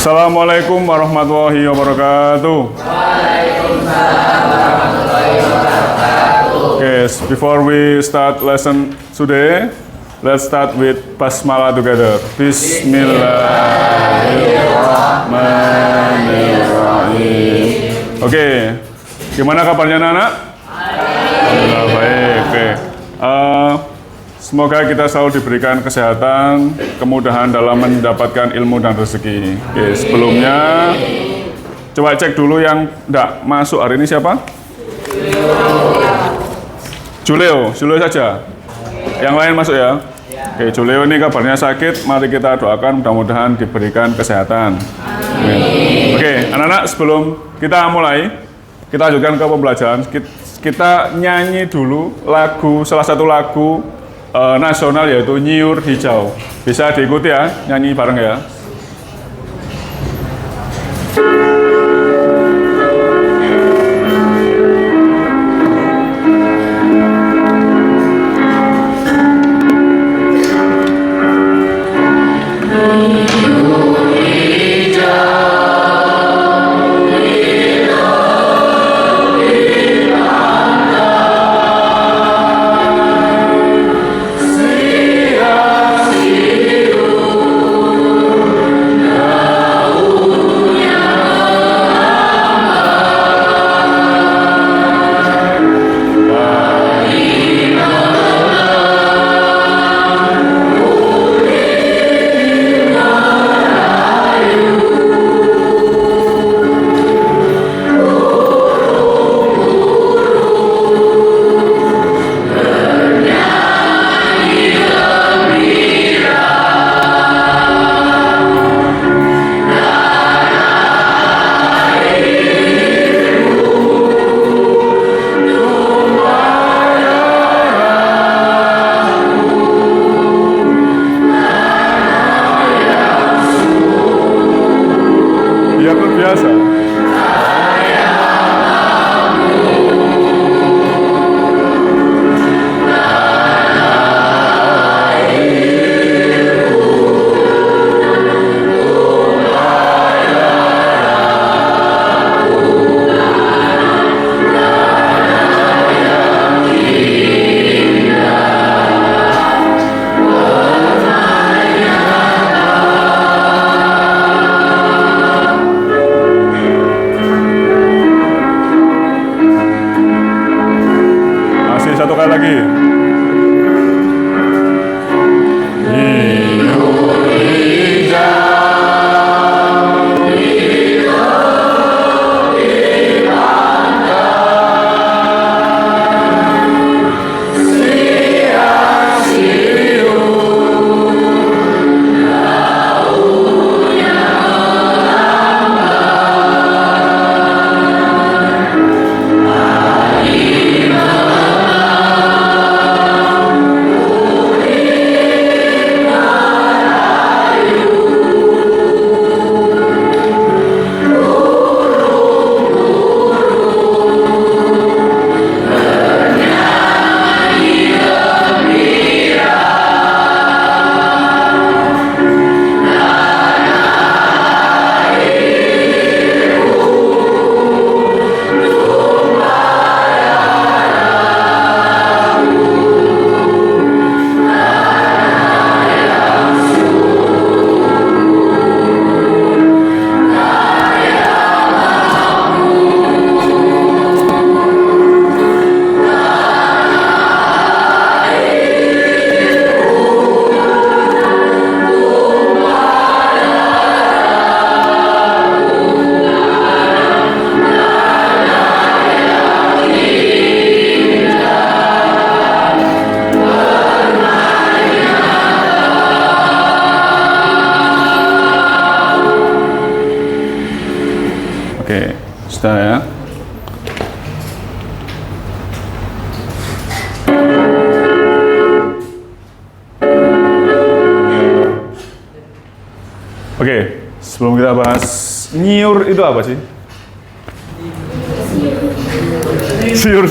Assalamualaikum warahmatullahi wabarakatuh. Okay, before we start lesson today, let's start with basmalah together. Bismillahirrahmanirrahim. Oke, gimana kabarnya anak-anak? Alhamdulillah baik. Oke. Semoga kita selalu diberikan kesehatan, kemudahan dalam mendapatkan ilmu dan rezeki. Oke, sebelumnya coba cek dulu yang enggak masuk hari ini siapa? Julio saja. Yang lain masuk ya? Oke, Julio ini kabarnya sakit, mari kita doakan mudah-mudahan diberikan kesehatan. Amin. Oke, anak-anak sebelum kita mulai, kita lanjutkan ke pembelajaran. Kita nyanyi dulu salah satu lagu nasional yaitu Nyiur Hijau. Bisa diikuti ya, nyanyi bareng ya. Oke, sudah ya. Oke, sebelum kita bahas nyiur itu apa sih? Siur.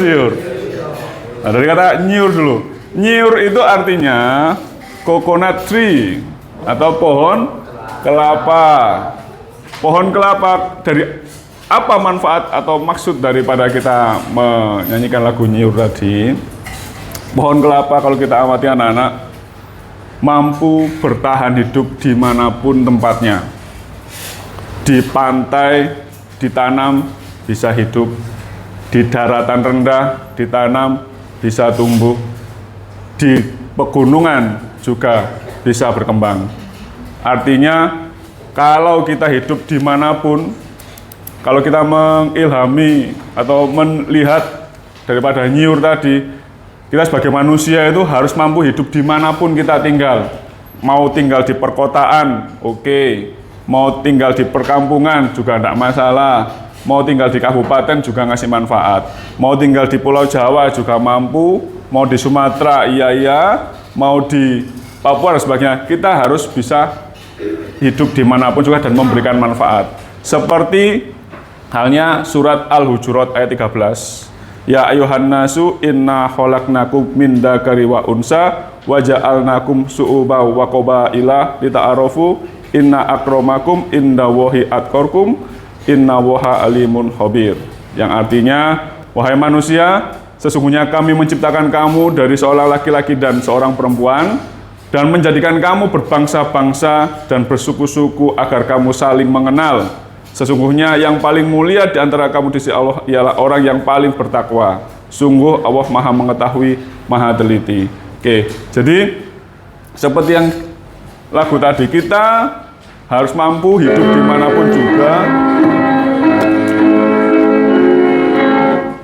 Nah, dari kata nyiur dulu. Nyiur itu artinya coconut tree atau pohon kelapa. pohon kelapa, dari apa manfaat atau maksud daripada kita menyanyikan lagu nyiur tadi? Pohon kelapa kalau kita amati anak-anak, mampu bertahan hidup dimanapun tempatnya. Di pantai ditanam bisa hidup, di daratan rendah ditanam bisa tumbuh, di pegunungan juga bisa berkembang. Artinya kalau kita hidup dimanapun, kalau kita mengilhami atau melihat daripada nyiur tadi, kita sebagai manusia itu harus mampu hidup dimanapun kita tinggal. Mau tinggal di perkotaan, oke. Mau tinggal di perkampungan juga tidak masalah. Mau tinggal di kabupaten juga ngasih manfaat. Mau tinggal di Pulau Jawa juga mampu. Mau di Sumatera, iya. Mau di Papua dan sebagainya. Kita harus bisa hidup dimanapun juga dan memberikan manfaat. Seperti halnya surat Al-Hujurat ayat 13. Ya ayuhan nasu inna khalaqnakum min dzakari wa unsa wa ja'alnakum su'uba wa qabaila lita'arafu inna akramakum indallahi atqakum innallaha alimun khabir. Yang artinya, wahai manusia, sesungguhnya kami menciptakan kamu dari seorang laki-laki dan seorang perempuan dan menjadikan kamu berbangsa-bangsa dan bersuku-suku agar kamu saling mengenal. Sesungguhnya yang paling mulia di antara kamu di sisi Allah ialah orang yang paling bertakwa. Sungguh Allah Maha mengetahui, Maha teliti. Oke, jadi seperti yang lagu tadi, kita harus mampu hidup dimanapun juga.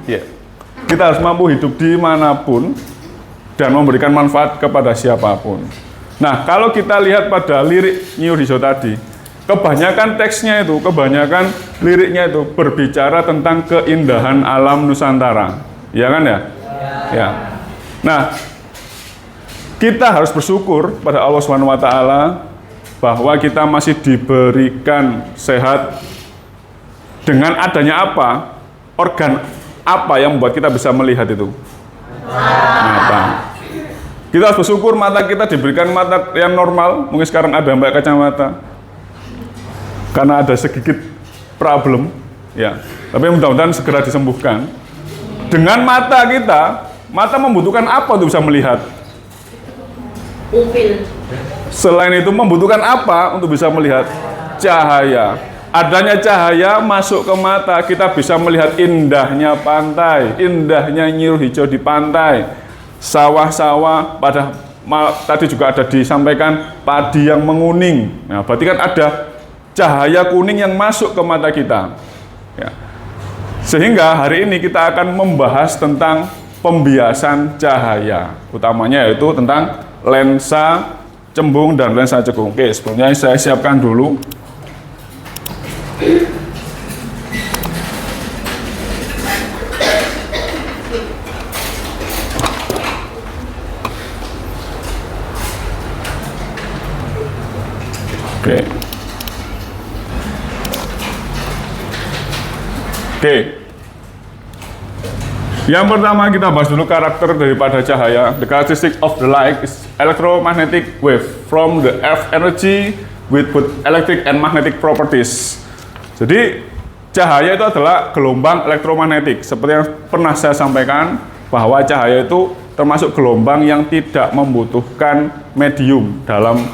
Ya, kita harus mampu hidup dimanapun dan memberikan manfaat kepada siapapun. Nah, kalau kita lihat pada lirik nyiur hijau tadi, kebanyakan teksnya itu, kebanyakan liriknya itu berbicara tentang keindahan alam Nusantara. Ya kan ya? Ya. Nah, kita harus bersyukur pada Allah SWT bahwa kita masih diberikan sehat. Dengan adanya apa? Organ apa yang membuat kita bisa melihat itu? Mata. Kita harus bersyukur mata kita diberikan mata yang normal. Mungkin sekarang ada mbak kacamata karena ada sedikit problem, ya. Tapi mudah-mudahan segera disembuhkan. Dengan mata kita, mata membutuhkan apa untuk bisa melihat? Pupil. Selain itu membutuhkan apa untuk bisa melihat? Cahaya. Adanya cahaya masuk ke mata, kita bisa melihat indahnya pantai, indahnya nyiur hijau di pantai, sawah-sawah, tadi juga ada disampaikan padi yang menguning. Nah, berarti kan ada cahaya kuning yang masuk ke mata kita. Ya. Sehingga hari ini kita akan membahas tentang pembiasan cahaya, utamanya yaitu tentang lensa cembung dan lensa cekung. Oke, sebelumnya saya siapkan dulu. Oke. Yang pertama kita bahas dulu karakter daripada cahaya. The characteristic of the light is electromagnetic wave from the earth energy with both electric and magnetic properties. Jadi cahaya itu adalah gelombang elektromagnetik. Seperti yang pernah saya sampaikan bahwa cahaya itu termasuk gelombang yang tidak membutuhkan medium dalam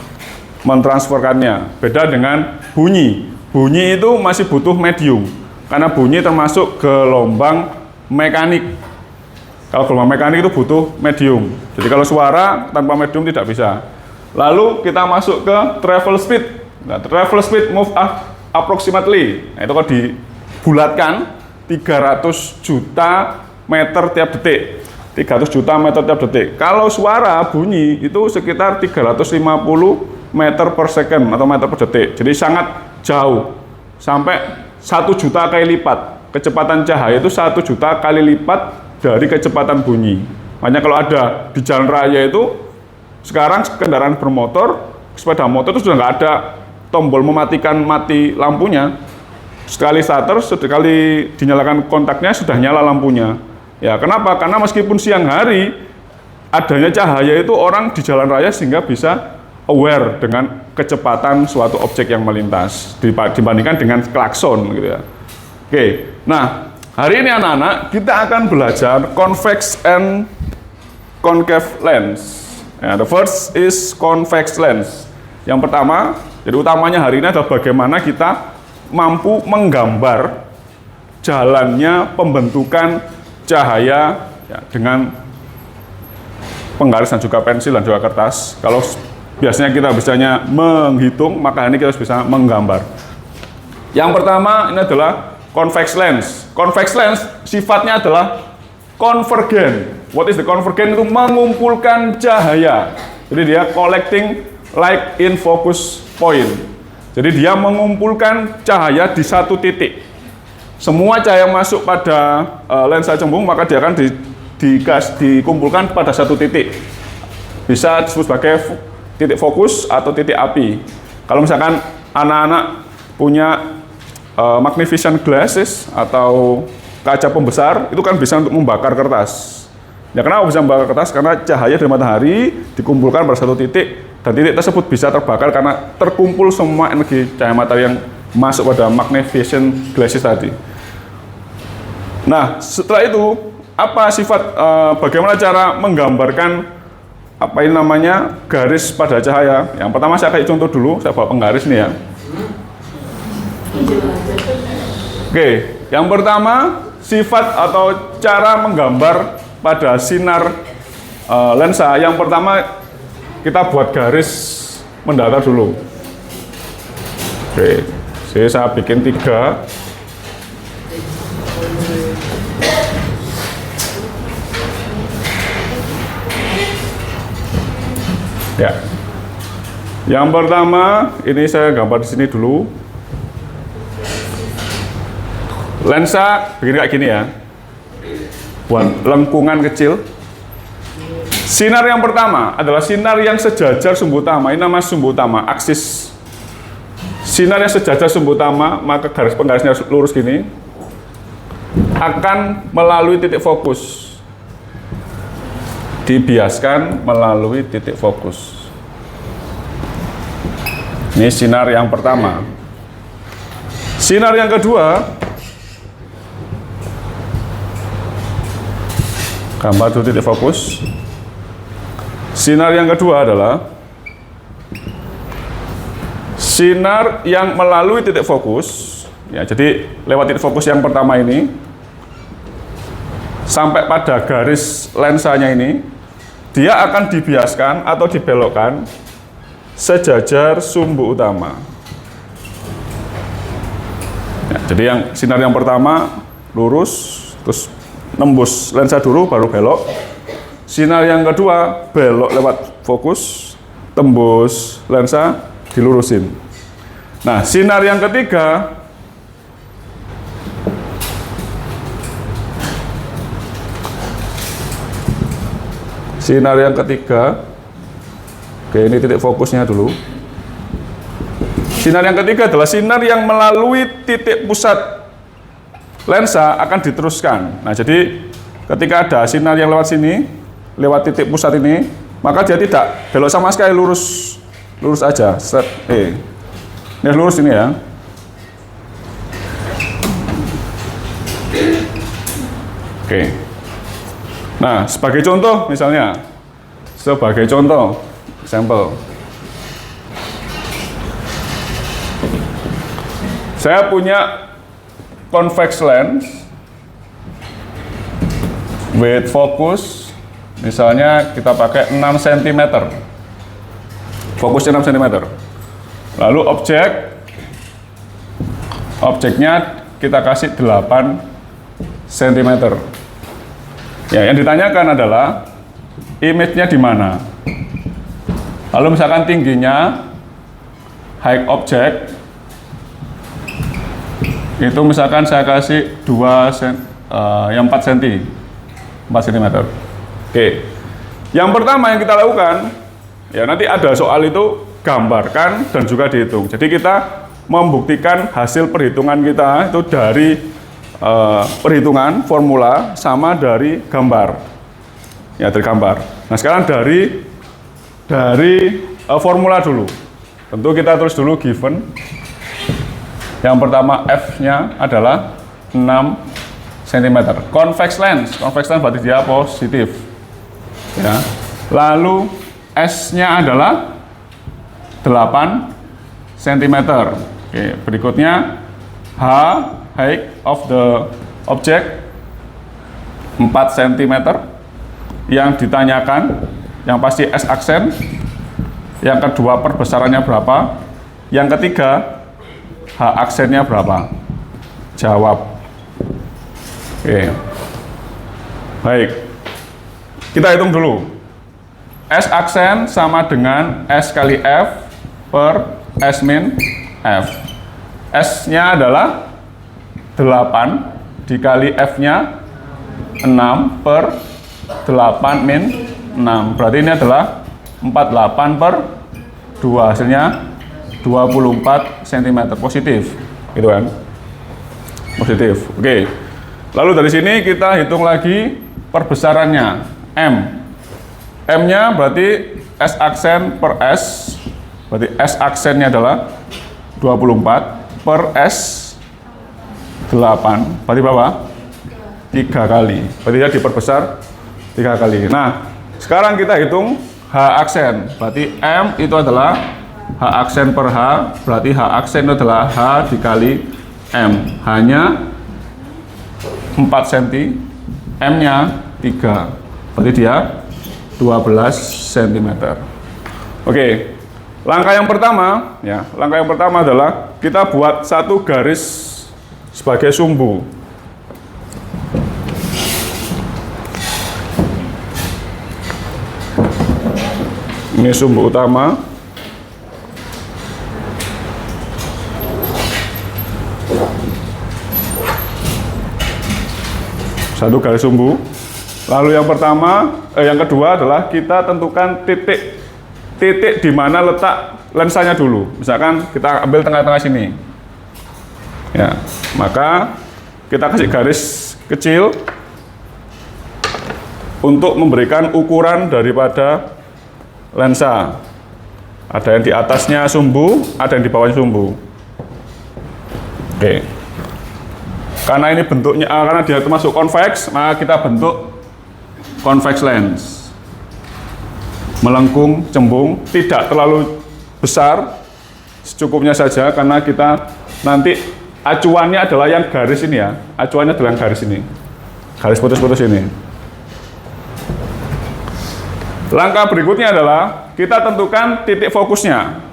mentransferkannya. Beda dengan bunyi. Bunyi itu masih butuh medium. Karena bunyi termasuk gelombang mekanik. Kalau gelombang mekanik itu butuh medium. Jadi kalau suara tanpa medium tidak bisa. Lalu kita masuk ke travel speed. Nah, travel speed move approximately. Nah, itu kalau dibulatkan 300 juta meter tiap detik. 300 juta meter tiap detik. Kalau suara bunyi itu sekitar 350 meter per second atau meter per detik. Jadi sangat jauh. Sampai 1 juta kali lipat. Kecepatan cahaya itu 1 juta kali lipat dari kecepatan bunyi. Makanya kalau ada di jalan raya itu, sekarang kendaraan bermotor, sepeda motor itu sudah nggak ada tombol mematikan mati lampunya. Sekali starter, sekali dinyalakan kontaknya sudah nyala lampunya. Ya, kenapa? Karena meskipun siang hari, adanya cahaya itu orang di jalan raya sehingga bisa aware dengan kecepatan suatu objek yang melintas dibandingkan dengan klakson gitu ya. Oke, nah hari ini anak-anak kita akan belajar convex and concave lens. Ya, the first is convex lens. Yang pertama, jadi utamanya hari ini adalah bagaimana kita mampu menggambar jalannya pembentukan cahaya ya, dengan penggaris dan juga pensil dan juga kertas. Kalau biasanya kita bisanya menghitung, maka ini kita harus bisa menggambar. Yang pertama ini adalah convex lens. Convex lens sifatnya adalah konvergen. What is the convergen? Itu mengumpulkan cahaya. Jadi dia collecting light in focus point. Jadi dia mengumpulkan cahaya di satu titik. Semua cahaya yang masuk pada lensa cembung maka dia akan dikumpulkan pada satu titik. Bisa disebut sebagai titik fokus atau titik api. Kalau misalkan anak-anak punya magnificent glasses atau kaca pembesar, itu kan bisa untuk membakar kertas. Ya kenapa bisa membakar kertas? Karena cahaya dari matahari dikumpulkan pada satu titik, dan titik tersebut bisa terbakar karena terkumpul semua energi cahaya matahari yang masuk pada magnificent glasses tadi. Nah, setelah itu apa sifat bagaimana cara menggambarkan apa ini namanya garis pada cahaya? Yang pertama saya kasih contoh dulu, saya bawa penggaris nih ya. Oke, yang pertama sifat atau cara menggambar pada sinar lensa. Yang pertama kita buat garis mendatar dulu. Oke, saya bikin 3. Ya. Yang pertama ini saya gambar di sini dulu. Lensa begini kayak gini ya. Buat lengkungan kecil. Sinar yang pertama adalah sinar yang sejajar sumbu utama. Ini nama sumbu utama, aksis. Sinar yang sejajar sumbu utama, maka garis penggarisnya lurus gini, akan melalui titik fokus. Dibiaskan melalui titik fokus. Ini sinar yang pertama. Sinar yang kedua, gambar dulu titik fokus. Sinar yang kedua adalah sinar yang melalui titik fokus. Ya, jadi lewat titik fokus yang pertama ini sampai pada garis lensanya ini, dia akan dibiaskan atau dibelokkan sejajar sumbu utama. Ya, jadi yang sinar yang pertama lurus, terus nembus lensa dulu, baru belok. Sinar yang kedua belok lewat fokus, tembus lensa, dilurusin. Nah, sinar yang ketiga oke, ini titik fokusnya dulu. Sinar yang ketiga adalah sinar yang melalui titik pusat lensa akan diteruskan. Nah, jadi ketika ada sinar yang lewat sini, lewat titik pusat ini, maka dia tidak belok sama sekali, lurus aja. Set ini lurus ini ya. Oke. Nah, sebagai contoh misalnya, sampel. Saya punya convex lens with focus, misalnya kita pakai 6 cm. Fokusnya 6 cm. Lalu objeknya kita kasih 8 cm. Ya, yang ditanyakan adalah image-nya di mana. Lalu misalkan tingginya height object itu misalkan saya kasih 4 cm. Oke. Yang pertama yang kita lakukan, ya nanti ada soal itu gambarkan dan juga dihitung. Jadi kita membuktikan hasil perhitungan kita itu dari perhitungan formula sama dari gambar. Ya, dari gambar. Nah, sekarang dari formula dulu. Tentu kita tulis dulu given. Yang pertama F-nya adalah 6 cm. Convex lens berarti dia positif. Ya. Lalu S-nya adalah 8 cm. Oke, berikutnya H, height of the object 4 cm. Yang ditanyakan, yang pasti S aksen. Yang kedua perbesarannya berapa. Yang ketiga H aksennya berapa. Jawab. Oke. Baik. Kita hitung dulu. S aksen sama dengan S kali F per S min F. S-nya adalah 8 dikali F-nya 6 per 8 min 6. Berarti ini adalah 48 per 2. Hasilnya 24 cm. Positif. Gitu kan? Positif. Oke. Lalu dari sini kita hitung lagi perbesarannya. M. M-nya berarti S aksen per S. Berarti S aksennya adalah 24 per S 8. Berarti berapa? 3 kali. Berarti dia diperbesar 3 kali. Nah, sekarang kita hitung H aksen. Berarti M itu adalah H aksen per H. Berarti H aksen itu adalah H dikali M. Hanya 4 cm. M-nya 3. Berarti dia 12 cm. Oke. Langkah yang pertama, ya, langkah yang pertama adalah kita buat satu garis sebagai sumbu. Ini sumbu utama. Satu garis sumbu. Lalu yang kedua adalah kita tentukan titik di mana letak lensanya dulu. Misalkan kita ambil tengah-tengah sini. Ya, maka kita kasih garis kecil untuk memberikan ukuran daripada lensa. Ada yang di atasnya sumbu, ada yang di bawahnya sumbu. Oke. Karena ini bentuknya, karena dia termasuk convex, maka kita bentuk convex lens. Melengkung, cembung, tidak terlalu besar, secukupnya saja, karena kita nanti acuannya adalah yang garis ini ya, acuannya adalah yang garis ini, garis putus-putus ini. Langkah berikutnya adalah kita tentukan titik fokusnya.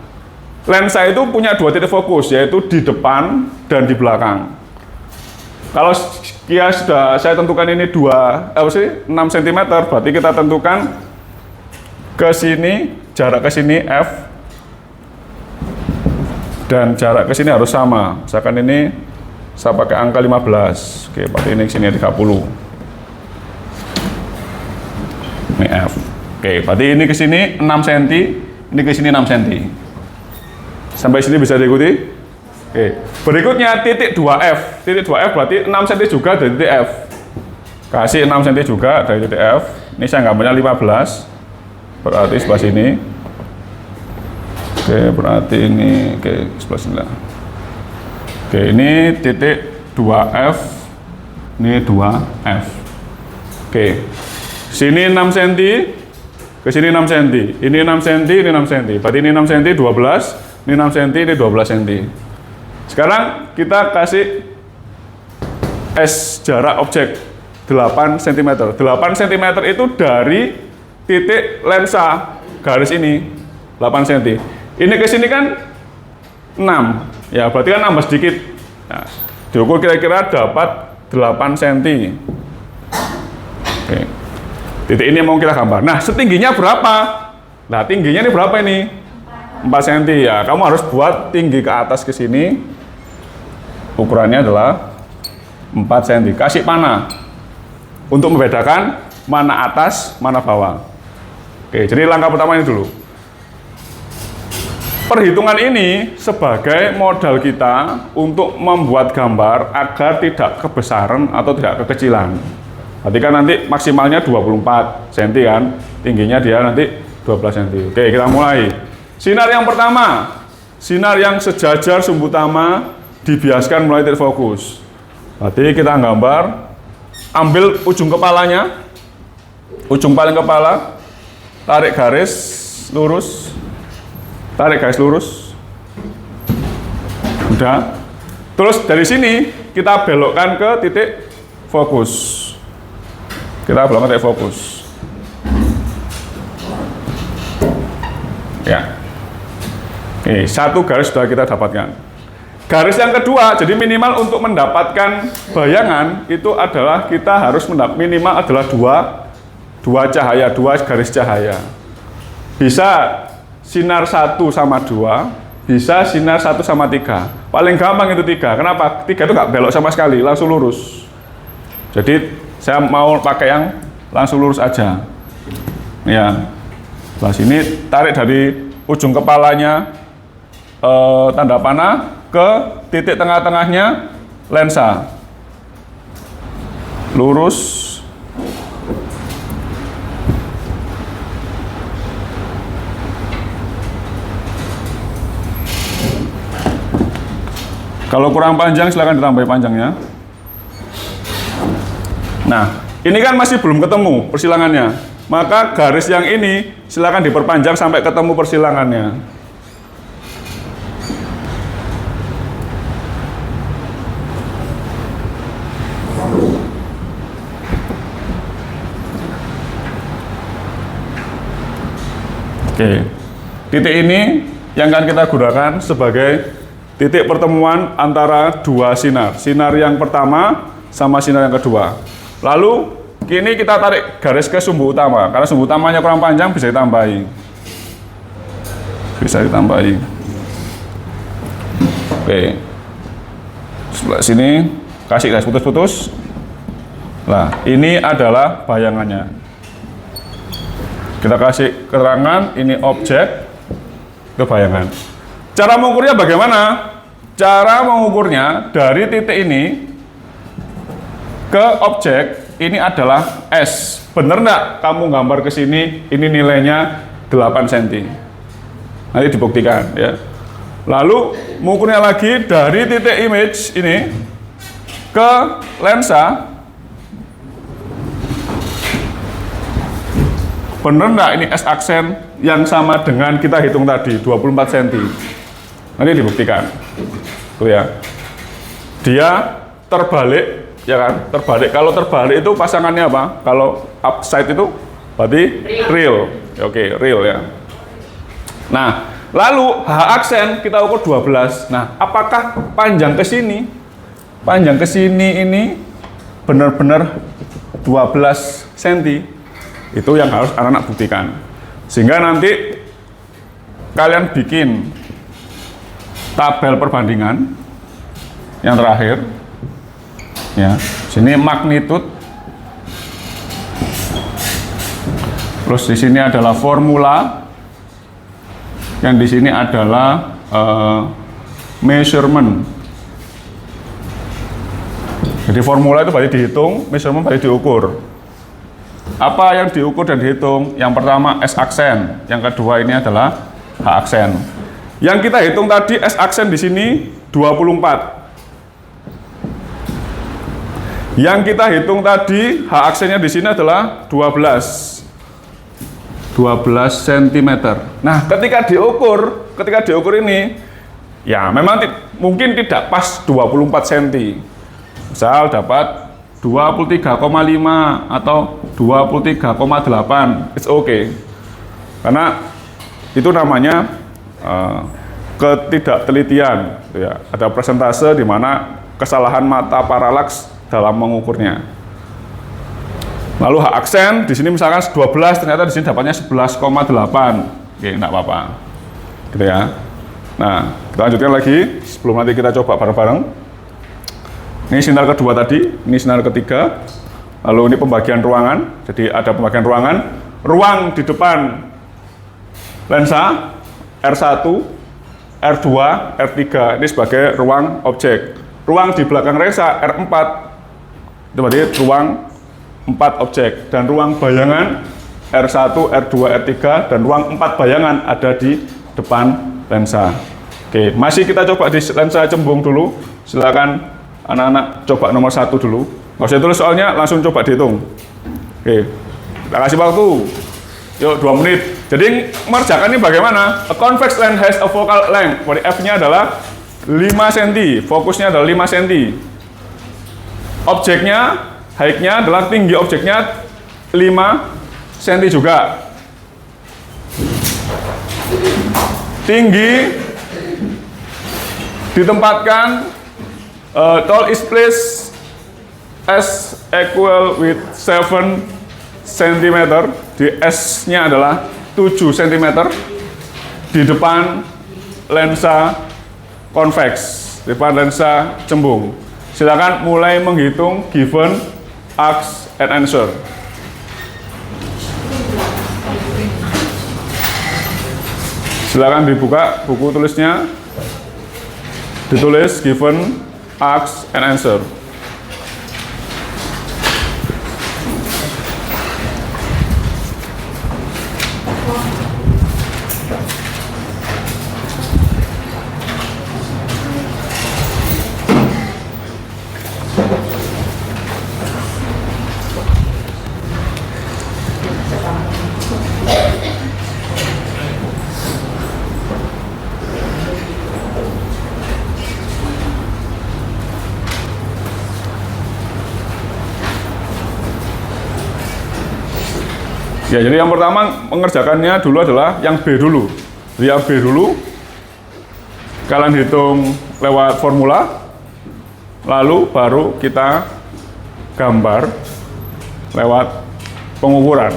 Lensa itu punya 2 titik fokus, yaitu di depan dan di belakang. Kalau sudah saya tentukan ini 6 cm, berarti kita tentukan ke sini, jarak ke sini F dan jarak ke sini harus sama. Misalkan ini saya pakai angka 15. Oke, berarti ini ke sini 30. Ini F. Oke, berarti ini ke sini 6 cm, ini ke sini 6 cm. Sampai sini bisa diikuti? Oke. Berikutnya titik 2F. Titik 2F berarti 6 cm juga dari titik F. Kasih 6 cm juga dari titik F. Ini saya gambarnya 15. Berarti sebelah sini. Oke, berarti ini sebelah sini. Oke, ini titik 2F. Ini 2F. Oke. Sini 6 cm. Ke sini 6 cm. Ini 6 cm, ini 6 cm. Berarti ini 6 cm 12, ini 6 cm, ini 12 cm. Sekarang kita kasih S jarak objek 8 cm. 8 cm itu dari titik lensa garis ini 8 cm. Ini ke sini kan 6. Ya, berarti kan nambah sedikit. Nah, diukur kira-kira dapat 8 cm. Oke. Titik ini mau kita gambar. Nah, setingginya berapa? Nah, tingginya ini berapa ini? 4 cm. Ya, kamu harus buat tinggi ke atas ke sini. Ukurannya adalah 4 cm. Kasih panah untuk membedakan mana atas, mana bawah. Oke, jadi langkah pertama ini dulu. Perhitungan ini sebagai modal kita untuk membuat gambar agar tidak kebesaran atau tidak kekecilan. Berarti kan nanti maksimalnya 24 cm kan, tingginya dia nanti 12 cm. Oke, kita mulai. Sinar yang pertama, sinar yang sejajar sumbu utama dibiaskan mulai titik fokus. Berarti kita gambar, ambil ujung kepalanya, ujung paling kepala, tarik garis lurus, udah. Terus dari sini kita belokkan ke titik fokus. Ya. Oke, satu garis sudah kita dapatkan. Garis yang kedua, jadi minimal untuk mendapatkan bayangan itu adalah kita harus minimal adalah dua garis cahaya. Bisa sinar 1 sama 2, bisa sinar 1 sama 3. Paling gampang itu 3. Kenapa? 3 itu nggak belok sama sekali, langsung lurus. Jadi saya mau pakai yang langsung lurus aja. Ya. Sebelah sini tarik dari ujung kepalanya tanda panah ke titik tengah-tengahnya lensa. Lurus. Kalau kurang panjang silahkan ditambahi panjangnya. Nah, ini kan masih belum ketemu persilangannya. Maka garis yang ini silakan diperpanjang sampai ketemu persilangannya. Oke. Titik ini yang akan kita gunakan sebagai titik pertemuan antara dua sinar. Sinar yang pertama sama sinar yang kedua. Lalu kini kita tarik garis ke sumbu utama, karena sumbu utamanya kurang panjang bisa ditambahi. Oke. Sebelah sini kasih garis putus-putus. Nah, ini adalah bayangannya. Kita kasih keterangan ini objek ke bayangan. Cara mengukurnya bagaimana? Cara mengukurnya dari titik ini ke objek ini adalah S. Bener nggak kamu gambar ke sini, ini nilainya 8 cm. Nanti dibuktikan ya. Lalu mengukurnya lagi dari titik image ini ke lensa. Bener nggak ini S aksen yang sama dengan kita hitung tadi, 24 cm. Nanti dibuktikan. Tuh ya. Dia terbalik. Ya kan, terbalik. Kalau terbalik itu pasangannya apa? Kalau upside itu berarti real. Oke, real ya. Nah, lalu H aksen kita ukur 12. Nah, apakah panjang ke sini? Panjang ke sini ini benar-benar 12 cm. Itu yang harus anak-anak buktikan. Sehingga nanti kalian bikin tabel perbandingan yang terakhir. Ya, sini magnitude. Terus di sini adalah formula. Yang di sini adalah measurement. Jadi formula itu berarti dihitung, measurement berarti diukur. Apa yang diukur dan dihitung? Yang pertama S aksen, yang kedua ini adalah H aksen. Yang kita hitung tadi S aksen di sini 24. Yang kita hitung tadi H aksennya di sini adalah 12 cm. Nah, ketika diukur ini ya memang mungkin tidak pas 24 cm. Misal dapat 23,5 atau 23,8, it's okay. Karena itu namanya ketidaktelitian ya. Ada persentase di mana kesalahan mata paralaks dalam mengukurnya. Lalu H aksen di sini misalkan 12, ternyata di sini dapatnya 11,8. Oke, enggak apa-apa. Gitu ya. Nah, kita lanjutkan lagi sebelum nanti kita coba bareng-bareng. Ini sinar kedua tadi, ini sinar ketiga. Lalu ini pembagian ruangan. Jadi ada pembagian ruangan. Ruang di depan lensa R1, R2, R3 ini sebagai ruang objek. Ruang di belakang lensa R4 itu berarti ruang 4 objek, dan ruang bayangan R1, R2, R3 dan ruang 4 bayangan ada di depan lensa. Oke, masih kita coba di lensa cembung dulu. Silakan anak-anak coba nomor 1 dulu. Nggak usah tulis soalnya, langsung coba dihitung. Oke, kita kasih waktu. Yuk, 2 menit. Jadi mengerjakan ini bagaimana? A convex lens has a focal length. F-nya adalah 5 cm. Fokusnya adalah 5 cm. Objeknya, height-nya adalah tinggi objeknya 5 cm juga. Tinggi ditempatkan tall is placed S equal with 7 cm. Di S-nya adalah 7 cm di depan lensa convex, di depan lensa cembung. Silakan mulai menghitung given, ask, and answer. Silakan dibuka buku tulisnya, ditulis given, ask, and answer. Ya, jadi yang pertama mengerjakannya dulu adalah yang B dulu. Jadi yang B dulu, kalian hitung lewat formula, lalu baru kita gambar lewat pengukuran.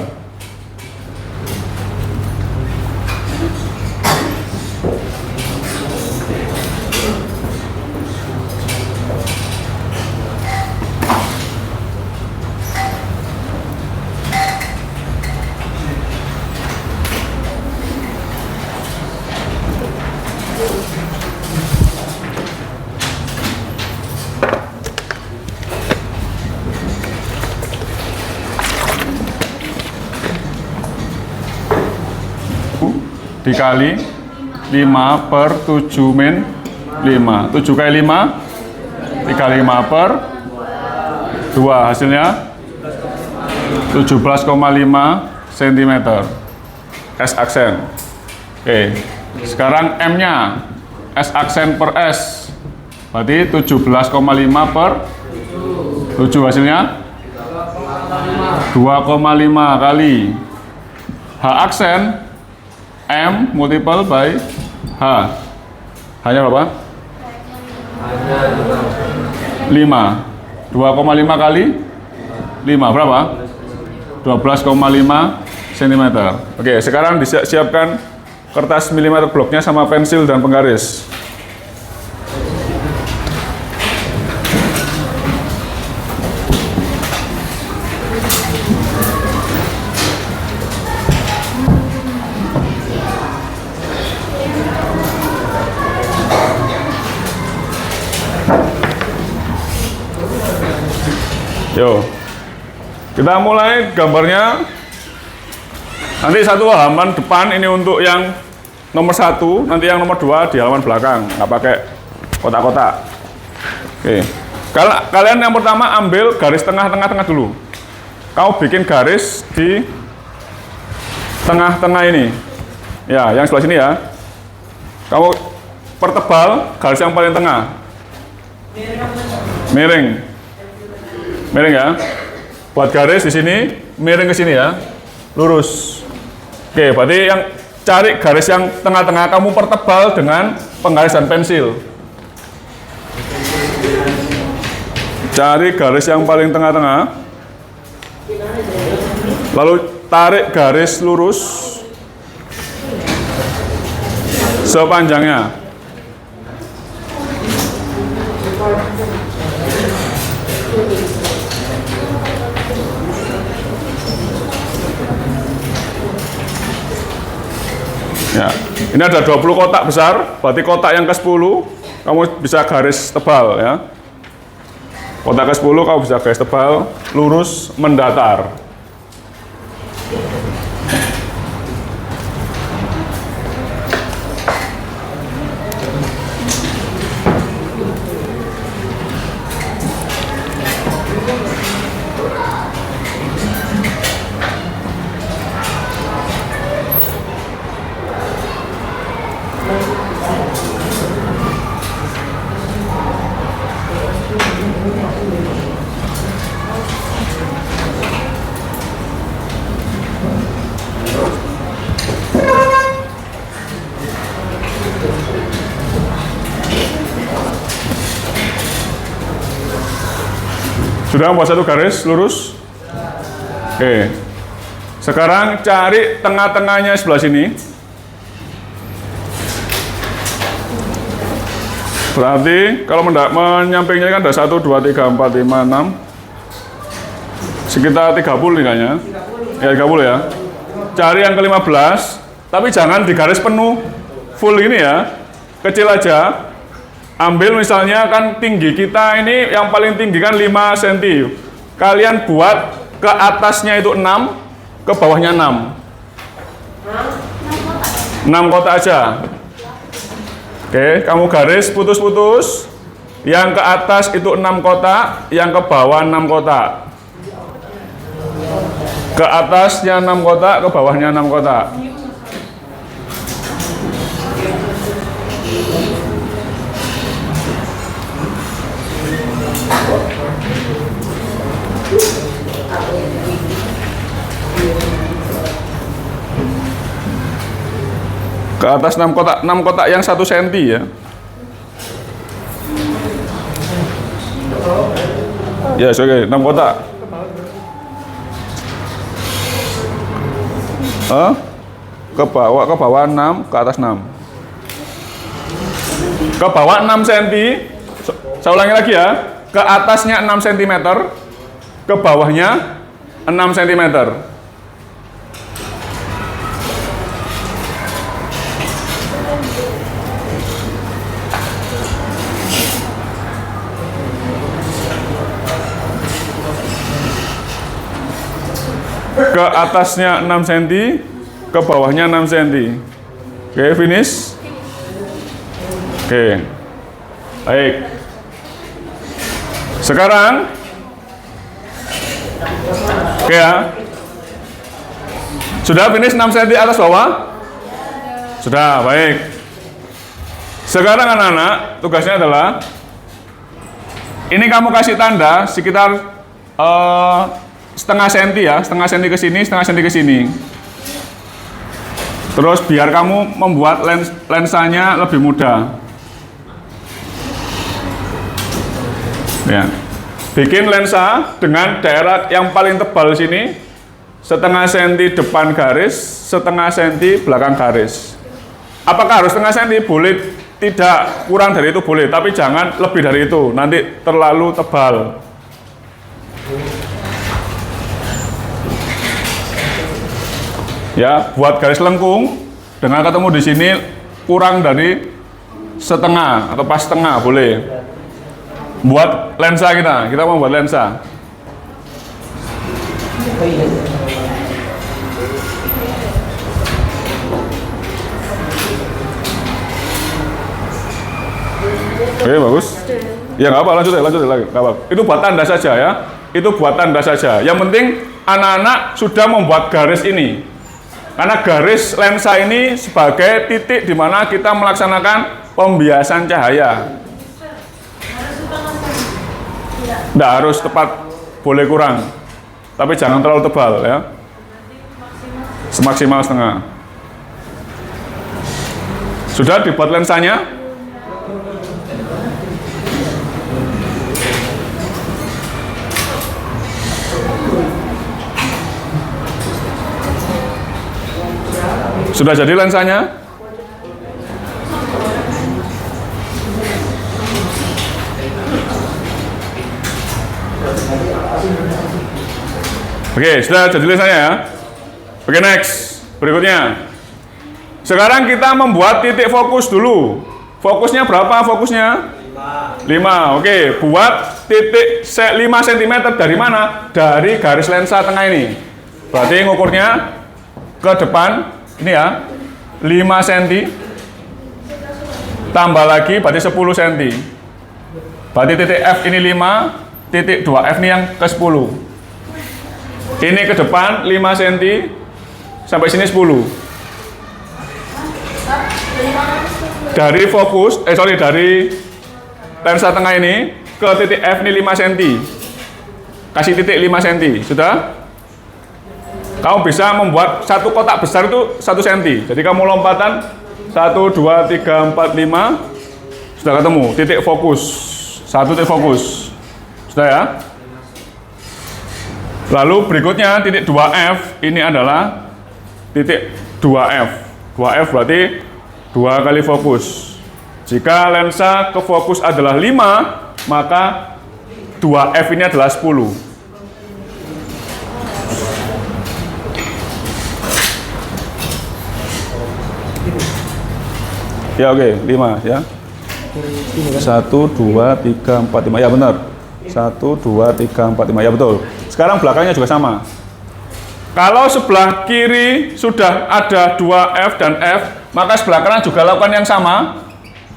Dikali 5 per 7 min 5. 7 kali 5 dikali 5 per 2, hasilnya 17,5 cm. S aksen. Oke, sekarang M-nya S aksen per S, berarti 17,5 per 7, hasilnya 2,5 kali H aksen M multiple by H. Hanya berapa? 5. 2,5 kali 5 berapa? 12,5 cm. Oke, sekarang disiapkan kertas milimeter bloknya sama pensil dan penggaris. Yo, kita mulai gambarnya. Nanti satu halaman depan ini untuk yang nomor 1, nanti yang nomor 2 di halaman belakang, nggak pakai kotak-kotak. Oke, kalian yang pertama ambil garis tengah-tengah dulu. Kamu bikin garis di tengah-tengah ini. Ya, yang sebelah sini ya. Kamu pertebal garis yang paling tengah. Miring. Miring ya. Buat garis di sini, miring ke sini ya. Lurus. Oke, berarti yang cari garis yang tengah-tengah, kamu pertebal dengan penggaris dan pensil. Cari garis yang paling tengah-tengah. Lalu tarik garis lurus sepanjangnya. Ya, ini ada 20 kotak besar, berarti kotak yang ke-10 kamu bisa garis tebal ya. Kotak ke-10 kamu bisa garis tebal, lurus, mendatar. Sudah membuat satu garis lurus? Oke. Sekarang cari tengah-tengahnya sebelah sini. Berarti kalau menyampingnya kan ada 1, 2, 3, 4, 5, 6. Sekitar 30 nih kayaknya. Ya 30 ya. Cari yang ke-15, tapi jangan digaris penuh full ini ya. Kecil aja. Ambil misalnya kan tinggi kita ini yang paling tinggi kan 5 cm. Kalian buat ke atasnya itu 6, ke bawahnya 6. 6 kotak aja. Oke, kamu garis putus-putus. Yang ke atas itu 6 kotak, yang ke bawah 6 kotak. Ke atasnya 6 kotak, ke bawahnya 6 kotak. Ke atas 6 kotak yang 1 cm ya. Ya, oke, 6 kotak. Ke bawah 6, ke atas 6. Ke bawah 6 cm. Saya ulangi lagi ya. Ke atasnya 6 cm, ke bawahnya 6 cm. Ke atasnya 6 cm, ke bawahnya 6 cm. Oke, finish. Oke. Baik. Sekarang oke ya. Sudah finish 6 cm atas bawah? Sudah, baik. Sekarang anak-anak, tugasnya adalah ini kamu kasih tanda sekitar setengah senti ya, setengah senti ke sini, setengah senti ke sini. Terus biar kamu membuat lensanya lebih mudah. Ya. Bikin lensa dengan daerah yang paling tebal sini, setengah senti depan garis, setengah senti belakang garis. Apakah harus setengah senti? Boleh, tidak, kurang dari itu boleh, tapi jangan lebih dari itu, nanti terlalu tebal. Ya, buat garis lengkung dengan ketemu di sini kurang dari setengah atau pas setengah boleh. Buat lensa kita mau buat lensa. Oke, bagus. Ya nggak apa, lanjut lagi. Nggak apa. Itu buat tanda saja ya. Itu buat tanda saja. Yang penting anak-anak sudah membuat garis ini. Karena garis lensa ini sebagai titik di mana kita melaksanakan pembiasan cahaya. Tidak harus tepat, boleh kurang, tapi jangan terlalu tebal ya. Semaksimal setengah. Sudah dibuat lensanya? Sudah jadi lensanya? Oke, sudah jadi lensanya ya. Oke, next. Berikutnya. Sekarang kita membuat titik fokus dulu. Fokusnya berapa fokusnya? 5. Oke, buat titik 5 cm dari mana? Dari garis lensa tengah ini. Berarti ngukurnya ke depan ini ya. 5 cm. Tambah lagi berarti 10 cm. Berarti titik F ini 5, titik 2F ini yang ke 10. Ini ke depan 5 cm sampai sini 10. Dari fokus, dari lensa tengah ini ke titik F ini 5 cm. Kasih titik 5 cm, sudah? Kamu bisa membuat satu kotak besar itu 1 cm. Jadi kamu lompatan 1, 2, 3, 4, 5. Sudah ketemu titik fokus. Satu titik fokus. Sudah ya? Lalu berikutnya titik 2F ini adalah titik 2F. 2F berarti 2 kali fokus. Jika lensa ke fokus adalah 5, maka 2F ini adalah 10. Ya oke, 5 ya. 1, 2, 3, 4, 5. Ya benar. 1, 2, 3, 4, 5. Ya betul. Sekarang belakangnya juga sama. Kalau sebelah kiri sudah ada 2F dan F, maka sebelah kanan juga lakukan yang sama,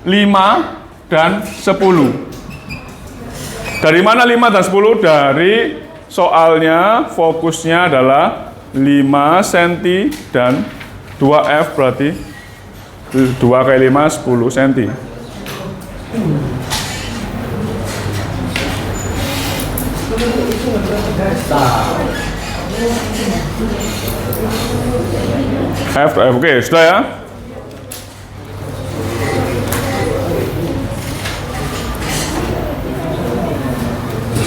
5 dan 10. Dari mana 5 dan 10? Dari soalnya fokusnya adalah 5 cm dan 2F berarti 2 kali 5, 10 cm. F, oke, sudah ya?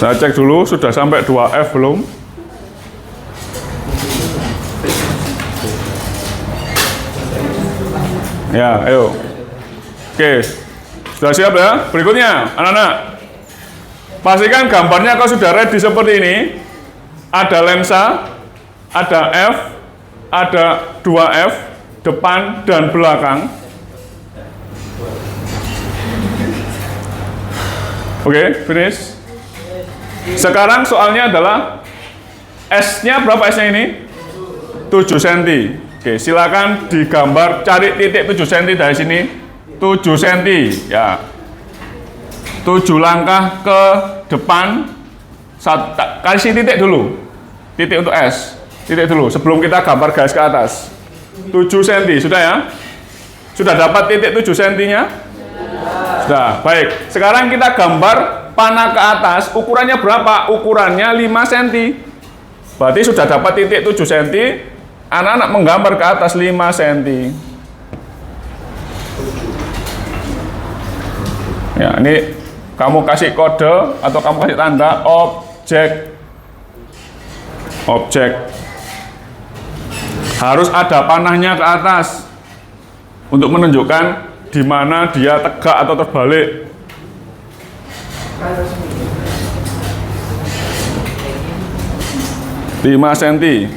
Saya cek dulu, sudah sampai 2F belum? Ya, ayo. Oke, sudah siap ya? Berikutnya, anak-anak. Pastikan gambarnya kalau sudah ready seperti ini. Ada lensa, ada F, ada 2F, depan dan belakang. Oke, finish. Sekarang soalnya adalah S-nya berapa S-nya ini? 7 cm. Oke, silakan digambar, cari titik 7 cm dari sini. 7 cm, ya. 7 langkah ke depan. Kasih titik dulu. Titik untuk S. Titik dulu, sebelum kita gambar garis ke atas. 7 cm, sudah ya? Sudah dapat titik 7 cm-nya? Sudah, baik. Sekarang kita gambar panah ke atas, ukurannya berapa? Ukurannya 5 cm. Berarti sudah dapat titik 7 cm, anak-anak menggambar ke atas 5 cm. Ya, ini kamu kasih kode atau kamu kasih tanda objek. Harus ada panahnya ke atas untuk menunjukkan di mana dia tegak atau terbalik. Lima senti.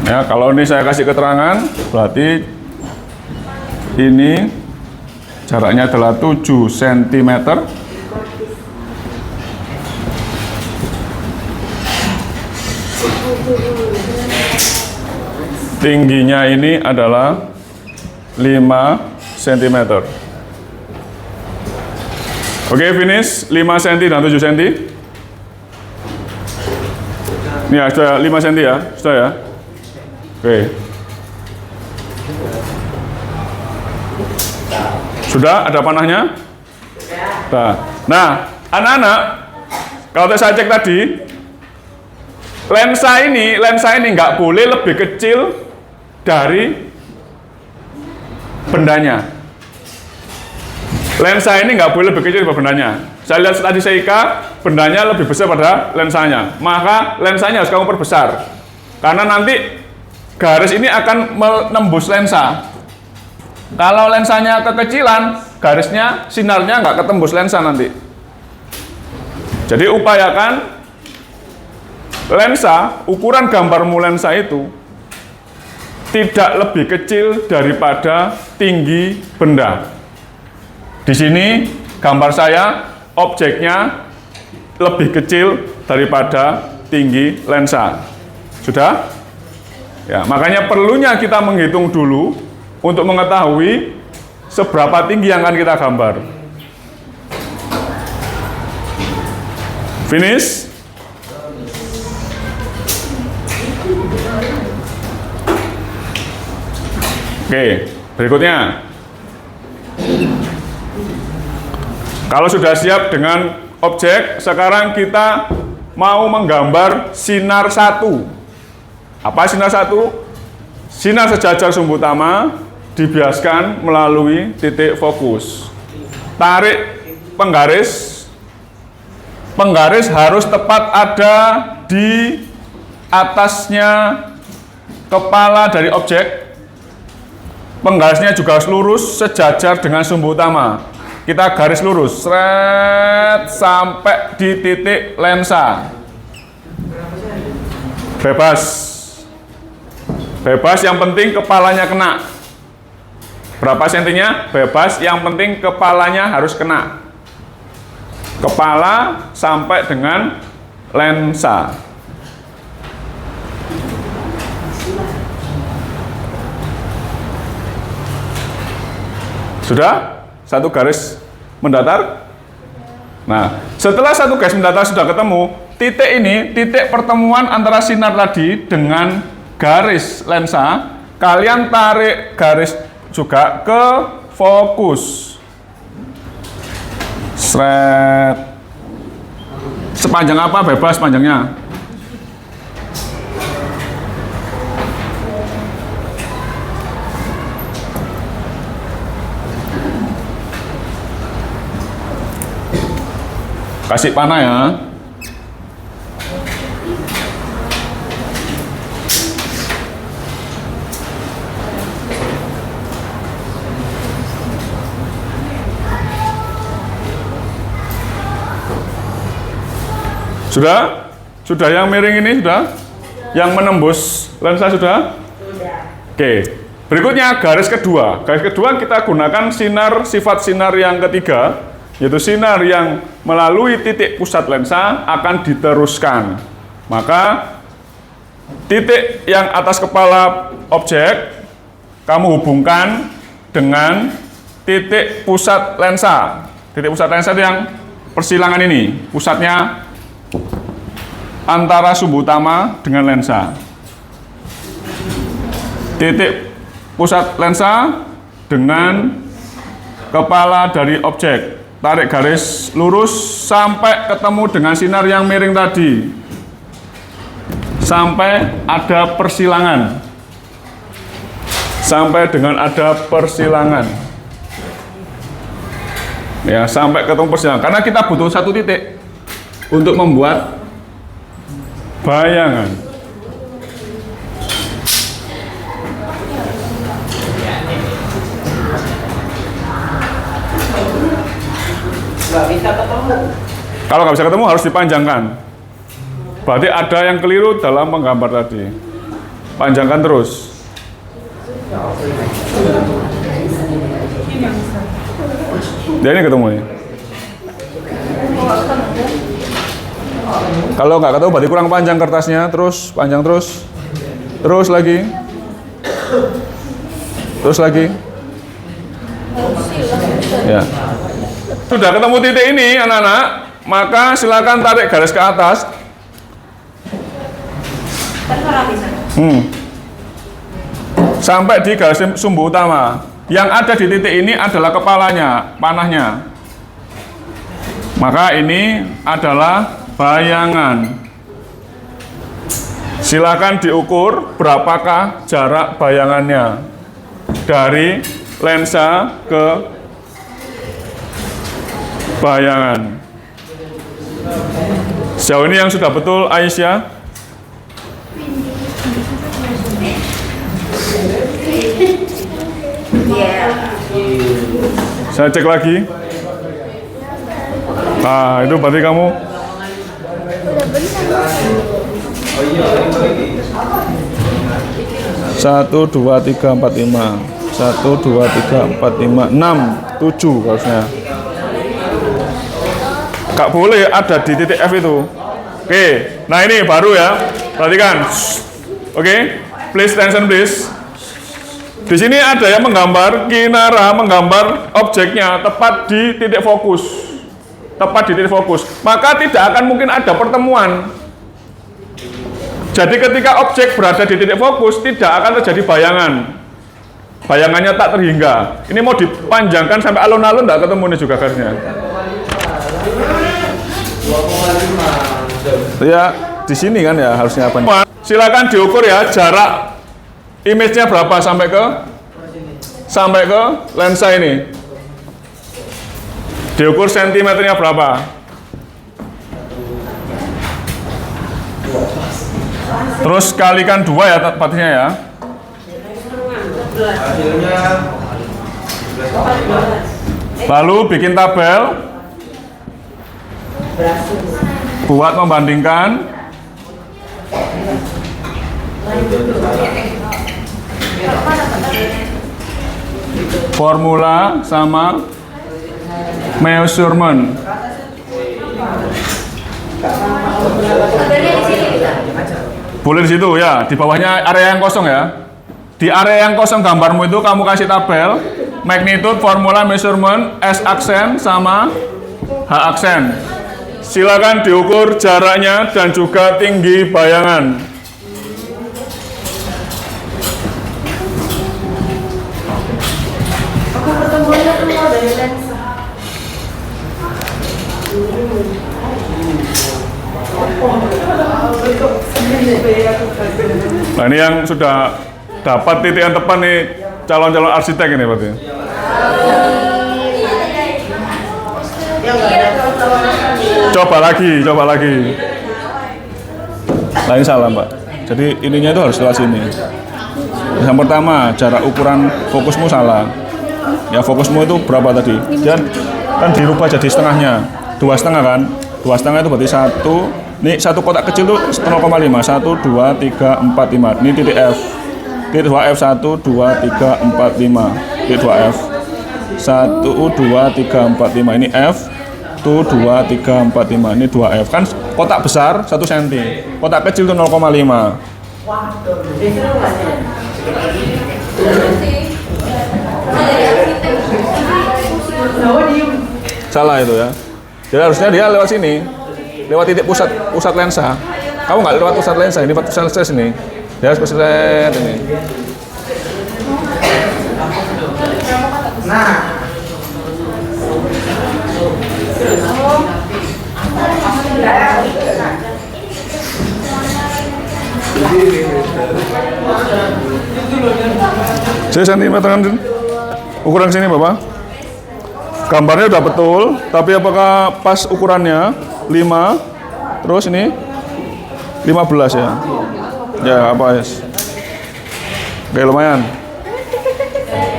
Ya, kalau ini saya kasih keterangan, berarti ini jaraknya adalah 7 cm. Tingginya ini adalah 5 cm. Oke, finish 5 cm dan 7 cm. Ini ya, sudah 5 cm ya, sudah ya. Oke. Sudah ada panahnya? Nah, anak-anak, kalau saya cek tadi, lensa ini nggak boleh lebih kecil dari bendanya. Lensa ini nggak boleh lebih kecil dari bendanya. Saya lihat tadi Seika, bendanya lebih besar pada lensanya. Maka lensanya harus kamu perbesar. Karena nanti garis ini akan menembus lensa. Kalau lensanya kekecilan, garisnya, sinarnya nggak ketembus lensa nanti. Jadi upayakan lensa, ukuran gambarmu lensa itu tidak lebih kecil daripada tinggi benda. Di sini gambar saya, objeknya lebih kecil daripada tinggi lensa. Sudah? Ya, makanya perlunya kita menghitung dulu untuk mengetahui seberapa tinggi yang akan kita gambar. Finish? Oke, berikutnya. Kalau sudah siap dengan objek, sekarang kita mau menggambar sinar satu. Apa sinar satu? Sinar sejajar sumbu utama dibiaskan melalui titik fokus. Tarik penggaris. Penggaris harus tepat ada di atasnya kepala dari objek. Penggarisnya juga harus lurus sejajar dengan sumbu utama. Kita garis lurus, seret, sampai di titik lensa. Bebas. Bebas, yang penting kepalanya kena. Berapa sentinya? Bebas, yang penting kepalanya harus kena. Kepala sampai dengan lensa. Sudah? Satu garis mendatar? Nah, setelah satu garis mendatar sudah ketemu, titik ini, titik pertemuan antara sinar tadi dengan garis lensa, kalian tarik garis juga ke fokus. Seret. Sepanjang apa? Bebas panjangnya. Kasih panah ya. Sudah? Sudah yang miring ini sudah? Yang menembus lensa sudah? Oke. Berikutnya garis kedua. Garis kedua kita gunakan sinar, sifat sinar yang ketiga, yaitu sinar yang melalui titik pusat lensa akan diteruskan. Maka titik yang atas kepala objek kamu hubungkan dengan titik pusat lensa. Titik pusat lensa itu yang persilangan ini, pusatnya antara sumbu utama dengan lensa. Titik pusat lensa dengan kepala dari objek. Tarik garis lurus sampai ketemu dengan sinar yang miring tadi. Sampai ada persilangan. Sampai dengan ada persilangan. Ya, sampai ketemu persilangan. Karena kita butuh satu titik untuk membuat bayangan. Nggak bisa ketemu. Kalau nggak bisa ketemu harus dipanjangkan. Berarti ada yang keliru dalam menggambar tadi. Panjangkan terus. Dia ini ketemu nih. Kalau nggak ketemu berarti kurang panjang kertasnya, terus panjang terus, terus lagi, ya. Sudah ketemu titik ini anak-anak, maka silakan tarik garis ke atas. Sampai di garis sumbu utama. Yang ada di titik ini adalah kepalanya, panahnya. Maka ini adalah bayangan. Silakan diukur berapakah jarak bayangannya dari lensa ke bayangan. Sejauh ini yang sudah betul, Aisyah? Saya cek lagi. Nah, itu berarti kamu. Satu, dua, tiga, empat, lima. 1, 2, 3, 4, 5, 6, 7 harusnya. Gak boleh ada di titik F itu. Oke, nah ini baru ya. Perhatikan. Oke, please attention please. Di sini ada yang menggambar kinara, menggambar objeknya tepat di titik fokus. Tepat di titik fokus. Maka tidak akan mungkin ada pertemuan. Jadi ketika objek berada di titik fokus, tidak akan terjadi bayangan. Bayangannya tak terhingga. Ini mau dipanjangkan sampai alun-alun, tidak ketemu nih juga garisnya. Ya, di sini kan ya harusnya apa? Silakan diukur ya jarak image-nya berapa sampai ke lensa ini. Diukur sentimeternya berapa? Terus kalikan 2 ya tepatnya ya. Hasilnya Lalu bikin tabel buat membandingkan formula sama measurement. Boleh di situ ya, di bawahnya area yang kosong ya. Di area yang kosong gambarmu itu kamu kasih tabel magnitude, formula, measurement, S aksen sama H aksen. Silakan diukur jaraknya dan juga tinggi bayangan. Aku pertemuannya keluar dari lensa. Nah ini yang sudah dapat titik yang tepat nih calon-calon arsitek ini berarti. Coba lagi. Lain salah Mbak. Jadi ininya itu harus lewat sini. Yang pertama, jarak ukuran fokusmu salah. Ya fokusmu itu berapa tadi? Dan kan dirubah jadi setengahnya. 2,5 kan? 2,5 itu berarti 1. Nih satu kotak kecil tuh 0,5. 1, 2, 3, 4, 5. Ini titik F. Titik 2F 1, 2, 3, 4, 5. Titik 2F 1, 2, 3, 4, 5. Ini F. 1, 2, 3, 4, 5. Ini 2F. Kan kotak besar 1 cm. Kotak kecil itu 0,5. Salah itu ya. Jadi harusnya dia lewat sini. Lewat titik pusat lensa. Kamu nggak lewat pusat lensa, ini pusat lensa sini. Dia harus pusat ini. nah Saya sentimeter kan ukuran sini Bapak. Gambarnya udah betul, tapi apakah pas ukurannya 5 terus ini 15 ya? Ya apa ya? Oke lumayan.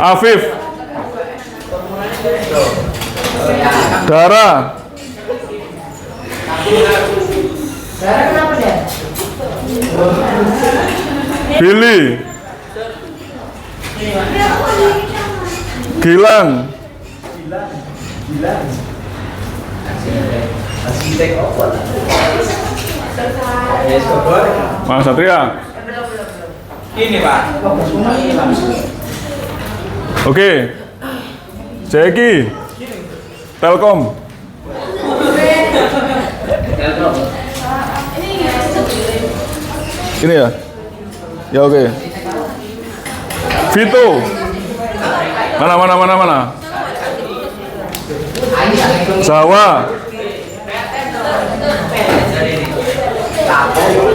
Afif, Dara, Kenapa dia? Billy, Gilang, arsitek apa lah? Yes, kok. Mas Satria. Ini Pak. Oke, Jeki, Telkom. Ini ya? Ya oke. Vito. Mana? Jawa.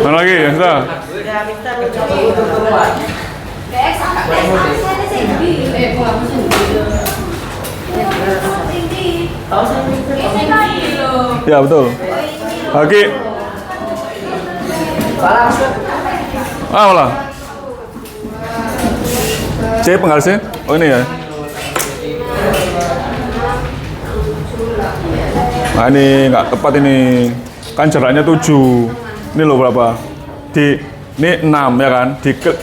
Mana lagi? Ya sudah. Ya betul. Haki. Malah. C penggarisnya? Oh ini ya. Nah ini nggak tepat ini. Kan jaraknya 7. Ini loh berapa? Ini 6 ya kan?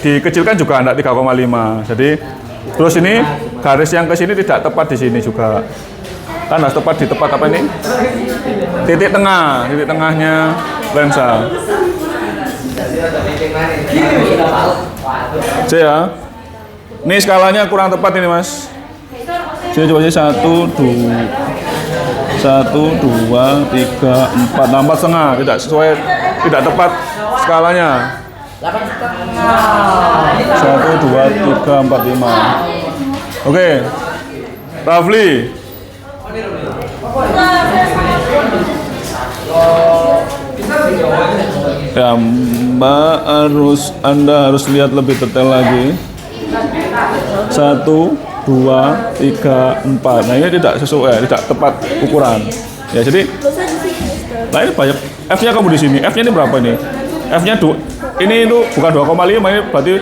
Dikecilkan juga enggak 3,5. Jadi terus ini garis yang ke sini tidak tepat di sini juga. Kan harus tepat di tempat apa ini? Titik tengahnya lensa. C ya. Ini skalanya kurang tepat ini Mas. Sini coba sih 1, 2, 3, 4, 4,5 tidak sesuai, tidak tepat skalanya. 1, 2, 3, 4, 5. Oke, Rafli. Ya, Anda harus lihat lebih detail lagi. 1, 2, 3, 4. Nah ini tidak sesuai, tidak tepat ukuran. Ya jadi, nah ini banyak. F-nya kamu di sini. F-nya ini berapa ini? F-nya ini itu bukan 2,5, ini berarti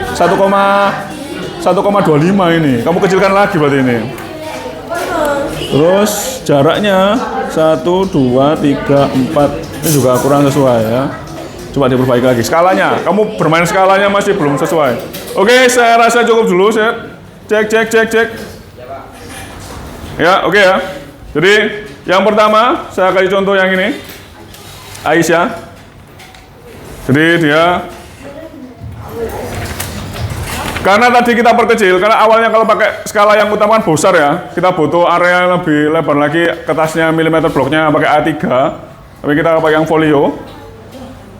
1,25 ini. Kamu kecilkan lagi berarti ini. Terus jaraknya 1, 2, 3, 4. Ini juga kurang sesuai ya. Coba diperbaiki lagi. Skalanya, kamu bermain skalanya masih belum sesuai. Oke, saya rasa cukup dulu. Saya cek. Ya, oke ya. Jadi yang pertama saya kasih contoh yang ini. Aisyah. Jadi dia, karena tadi kita perkecil, karena awalnya kalau pakai skala yang utama kan besar ya, kita butuh area yang lebih lebar lagi, kertasnya milimeter bloknya pakai A3, tapi kita pakai yang folio.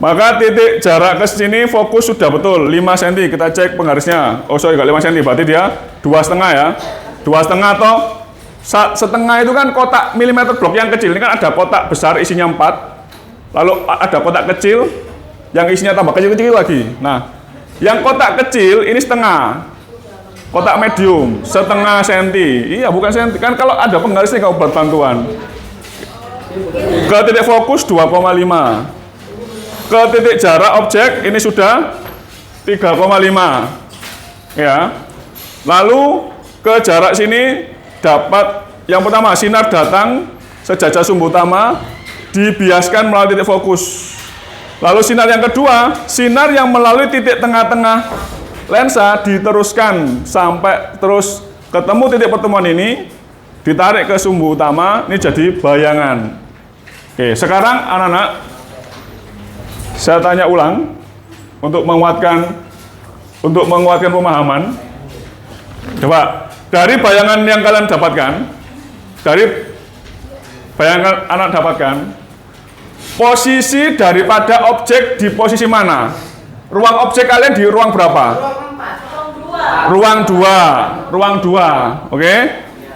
Maka titik jarak ke sini fokus sudah betul 5 cm, kita cek penggarisnya. Oh sorry, nggak 5 cm, berarti dia 2,5 ya. 2,5 atau setengah itu kan kotak milimeter blok yang kecil. Ini kan ada kotak besar isinya 4, lalu ada kotak kecil yang isinya tambah kecil-kecil lagi. Nah, yang kotak kecil ini setengah, kotak medium setengah senti. Iya bukan senti, kan kalau ada penggarisnya kalau buat bantuan. Ke titik fokus 2,5. Ke titik jarak objek ini sudah 3,5 ya. Lalu ke jarak sini dapat yang pertama, sinar datang sejajah sumbu utama dibiaskan melalui titik fokus. Lalu sinar yang kedua, sinar yang melalui titik tengah-tengah lensa diteruskan sampai terus ketemu titik pertemuan ini, ditarik ke sumbu utama, ini jadi bayangan. Oke, sekarang anak-anak saya tanya ulang untuk menguatkan pemahaman. Coba dari bayangan yang kalian dapatkan, dari bayangan anak dapatkan, posisi daripada objek di posisi mana? Ruang objek kalian di ruang berapa? Ruang 2. Ruang 2. Oke.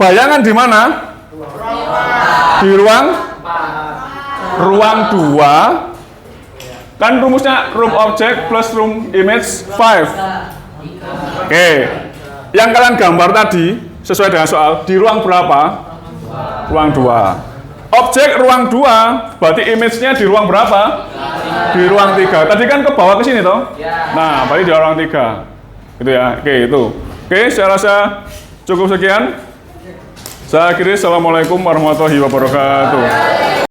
Bayangan di mana? Di ruang 2. Kan rumusnya room object plus room image 5. Oke. Yang kalian gambar tadi sesuai dengan soal di ruang berapa? Ruang 2. Objek ruang 2 berarti image-nya di ruang berapa? Di ruang 3. Tadi kan ke bawah ke sini toh? Nah, berarti di ruang 3. Gitu ya. Oke, itu. Oke, saya rasa cukup sekian. Saya akhiri. Assalamualaikum warahmatullahi wabarakatuh.